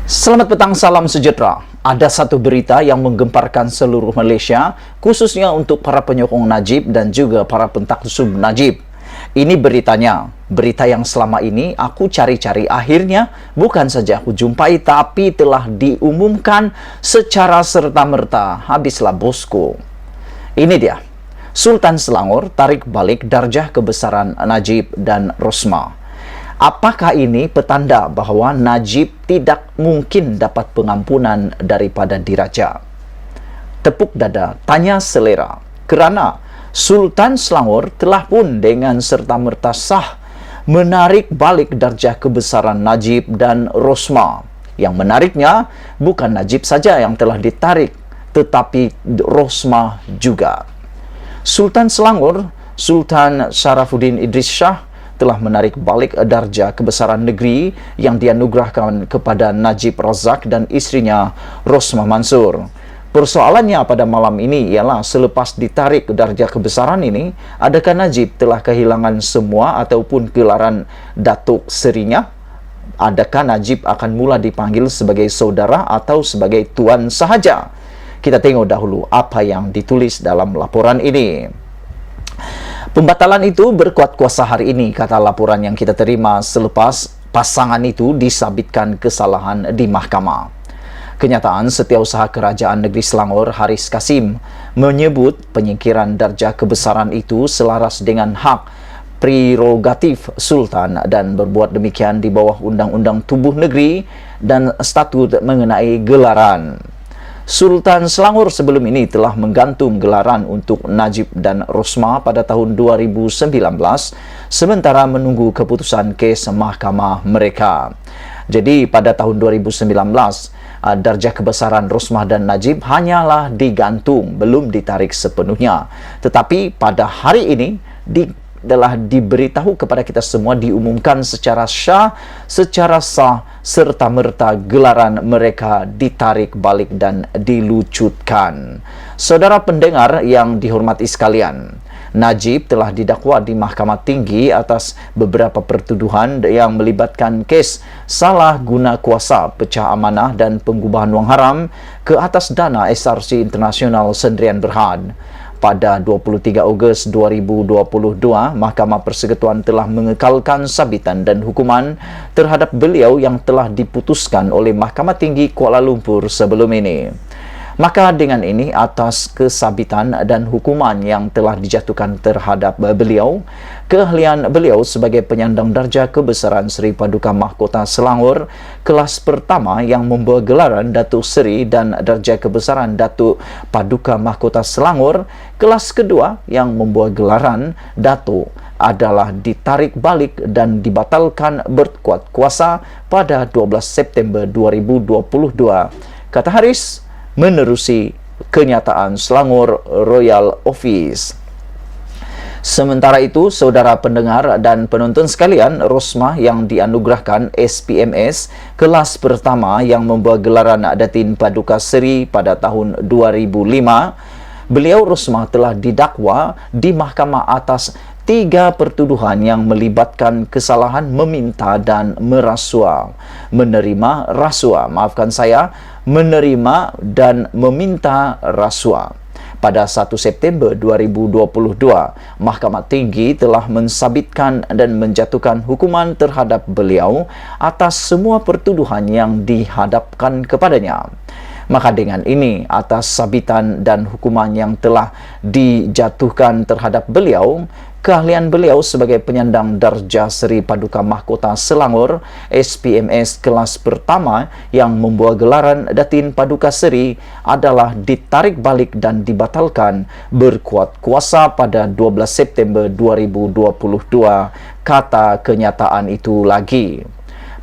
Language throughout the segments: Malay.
Selamat petang, salam sejahtera. Ada satu berita yang menggemparkan seluruh Malaysia, khususnya untuk para penyokong Najib dan juga para pentaksub Najib. Ini beritanya, berita yang selama ini aku cari-cari, akhirnya bukan saja aku jumpai, tapi telah diumumkan secara serta-merta. Habislah bosku. Ini dia, Sultan Selangor tarik balik darjah kebesaran Najib dan Rosmah. Apakah ini petanda bahawa Najib tidak mungkin dapat pengampunan daripada diraja? Tepuk dada, tanya selera. Kerana Sultan Selangor telah pun dengan serta-merta sah menarik balik darjah kebesaran Najib dan Rosmah. Yang menariknya, bukan Najib saja yang telah ditarik, tetapi Rosmah juga. Sultan Selangor, Sultan Sharafuddin Idris Shah, telah menarik balik darjah kebesaran negeri yang dianugerahkan kepada Najib Razak dan isterinya Rosmah Mansur. Persoalannya pada malam ini ialah selepas ditarik darjah kebesaran ini, adakah Najib telah kehilangan semua ataupun gelaran Datuk Serinya? Adakah Najib akan mula dipanggil sebagai saudara atau sebagai tuan sahaja? Kita tengok dahulu apa yang ditulis dalam laporan ini. Pembatalan itu berkuat kuasa hari ini, kata laporan yang kita terima selepas pasangan itu disabitkan kesalahan di mahkamah. Kenyataan Setiausaha Kerajaan Negeri Selangor Haris Kasim menyebut penyingkiran darjah kebesaran itu selaras dengan hak prerogatif Sultan dan berbuat demikian di bawah Undang-Undang Tubuh Negeri dan statut mengenai gelaran. Sultan Selangor sebelum ini telah menggantung gelaran untuk Najib dan Rosmah pada tahun 2019 sementara menunggu keputusan kes mahkamah mereka. Jadi pada tahun 2019 darjah kebesaran Rosmah dan Najib hanyalah digantung, belum ditarik sepenuhnya. Tetapi pada hari ini telah diberitahu kepada kita semua, diumumkan secara sah serta-merta gelaran mereka ditarik balik dan dilucutkan. Saudara pendengar yang dihormati sekalian, Najib telah didakwa di Mahkamah Tinggi atas beberapa pertuduhan yang melibatkan kes salah guna kuasa, pecah amanah dan pengubahan wang haram ke atas dana SRC Internasional Sendirian Berhad. Pada 23 Ogos 2022, Mahkamah Persekutuan telah mengekalkan sabitan dan hukuman terhadap beliau yang telah diputuskan oleh Mahkamah Tinggi Kuala Lumpur sebelum ini. Maka dengan ini, atas kesabitan dan hukuman yang telah dijatuhkan terhadap beliau, keahlian beliau sebagai penyandang darjah kebesaran Seri Paduka Mahkota Selangor kelas pertama yang membawa gelaran Datuk Seri dan darjah kebesaran Datuk Paduka Mahkota Selangor kelas kedua yang membawa gelaran Datuk adalah ditarik balik dan dibatalkan berkuat kuasa pada 12 September 2022, kata Haris menerusi kenyataan Selangor Royal Office. Sementara itu, saudara pendengar dan penonton sekalian, Rosmah yang dianugerahkan SPMS kelas pertama yang membawa gelaran Datin Paduka Seri pada tahun 2005, beliau Rosmah telah didakwa di mahkamah atas 3 pertuduhan yang melibatkan kesalahan meminta dan merasua, menerima dan meminta rasuah. Pada 1 September 2022, Mahkamah Tinggi telah mensabitkan dan menjatuhkan hukuman terhadap beliau atas semua pertuduhan yang dihadapkan kepadanya. Maka dengan ini, atas sabitan dan hukuman yang telah dijatuhkan terhadap beliau, keahlian beliau sebagai penyandang darjah Seri Paduka Mahkota Selangor SPMS kelas pertama yang membawa gelaran Datin Paduka Seri adalah ditarik balik dan dibatalkan berkuat kuasa pada 12 September 2022, kata kenyataan itu lagi.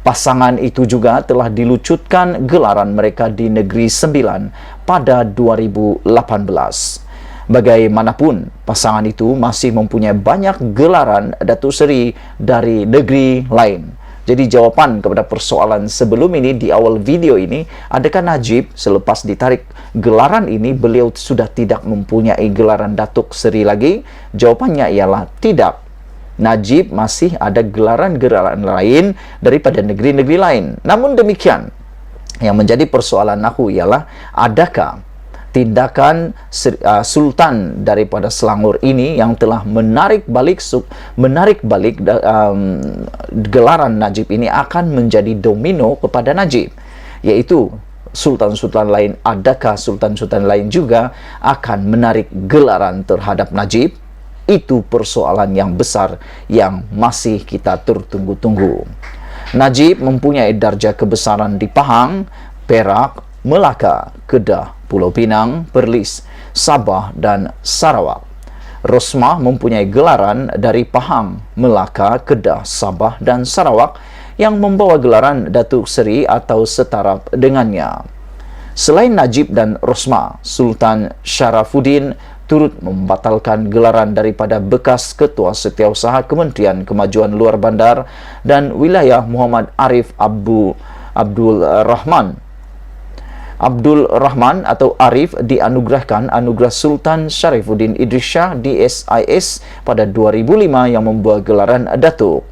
Pasangan itu juga telah dilucutkan gelaran mereka di Negeri Sembilan pada 2018. Bagaimanapun, pasangan itu masih mempunyai banyak gelaran Datuk Seri dari negeri lain. Jadi jawapan kepada persoalan sebelum ini di awal video ini, adakah Najib selepas ditarik gelaran ini beliau sudah tidak mempunyai gelaran Datuk Seri lagi? Jawapannya ialah tidak. Najib masih ada gelaran-gelaran lain daripada negeri-negeri lain. Namun demikian, Yang menjadi persoalan aku ialah, adakah tindakan Sultan daripada Selangor ini yang telah menarik balik gelaran Najib ini akan menjadi domino kepada Najib, yaitu sultan-sultan lain, adakah sultan-sultan lain juga akan menarik gelaran terhadap Najib? Itu persoalan yang besar yang masih kita tertunggu-tunggu. Najib mempunyai darjah kebesaran di Pahang, Perak, Melaka, Kedah, Pulau Pinang, Perlis, Sabah, dan Sarawak. Rosmah mempunyai gelaran dari Pahang, Melaka, Kedah, Sabah, dan Sarawak yang membawa gelaran Datuk Seri atau setara dengannya. Selain Najib dan Rosmah, Sultan Syarafuddin turut membatalkan gelaran daripada bekas Ketua Setiausaha Kementerian Kemajuan Luar Bandar dan Wilayah Muhammad Arif Abdul Rahman atau Arif dianugerahkan Anugerah Sultan Syarifuddin Idris Shah DSIS pada 2005 yang membawa gelaran Datuk.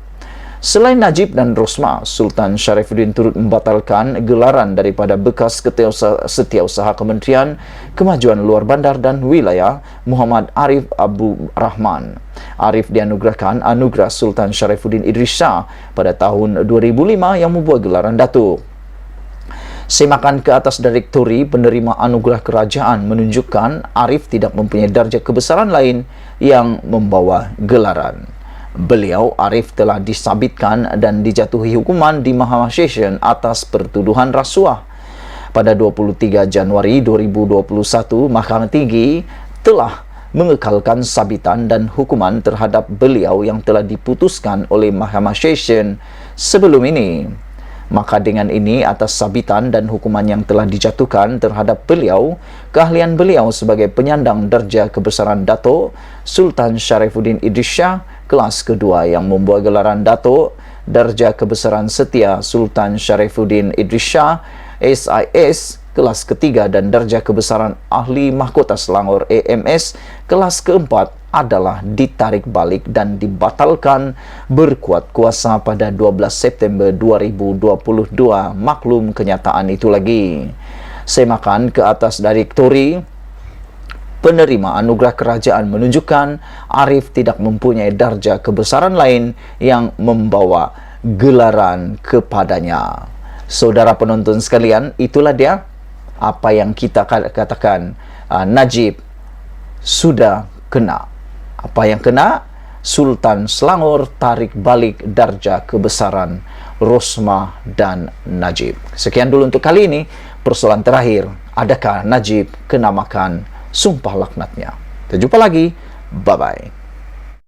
Selain Najib dan Rosmah, Sultan Syarifuddin turut membatalkan gelaran daripada bekas Setiausaha Kementerian Kemajuan Luar Bandar dan Wilayah Muhammad Arif Abdul Rahman. Arif dianugerahkan Anugerah Sultan Syarifuddin Idris Shah pada tahun 2005 yang membawa gelaran Datuk. Semakan ke atas direktori penerima anugerah kerajaan menunjukkan Arif tidak mempunyai darjah kebesaran lain yang membawa gelaran. Beliau, Arif, telah disabitkan dan dijatuhi hukuman di Mahkamah Session atas pertuduhan rasuah. Pada 23 Januari 2021, Mahkamah Tinggi telah mengekalkan sabitan dan hukuman terhadap beliau yang telah diputuskan oleh Mahkamah Session sebelum ini. Maka dengan ini, atas sabitan dan hukuman yang telah dijatuhkan terhadap beliau, keahlian beliau sebagai penyandang darjah kebesaran Datuk Sultan Syarifuddin Idris Shah kelas kedua yang membawa gelaran Datuk, darjah kebesaran setia Sultan Syarifuddin Idris Shah SIS kelas ketiga dan darjah kebesaran Ahli Mahkota Selangor AMS kelas keempat adalah ditarik balik dan dibatalkan berkuat kuasa pada 12 September 2022. Maklum kenyataan itu lagi. Semakan ke atas direktori penerima anugerah kerajaan menunjukkan Arif tidak mempunyai darjah kebesaran lain yang membawa gelaran kepadanya. Saudara penonton sekalian, itulah dia apa yang kita katakan, Najib sudah kena. Apa yang kena? Sultan Selangor tarik balik darjah kebesaran Rosmah dan Najib. Sekian dulu untuk kali ini. Persoalan terakhir, adakah Najib kena makan sumpah laknatnya? Kita jumpa lagi. Bye-bye.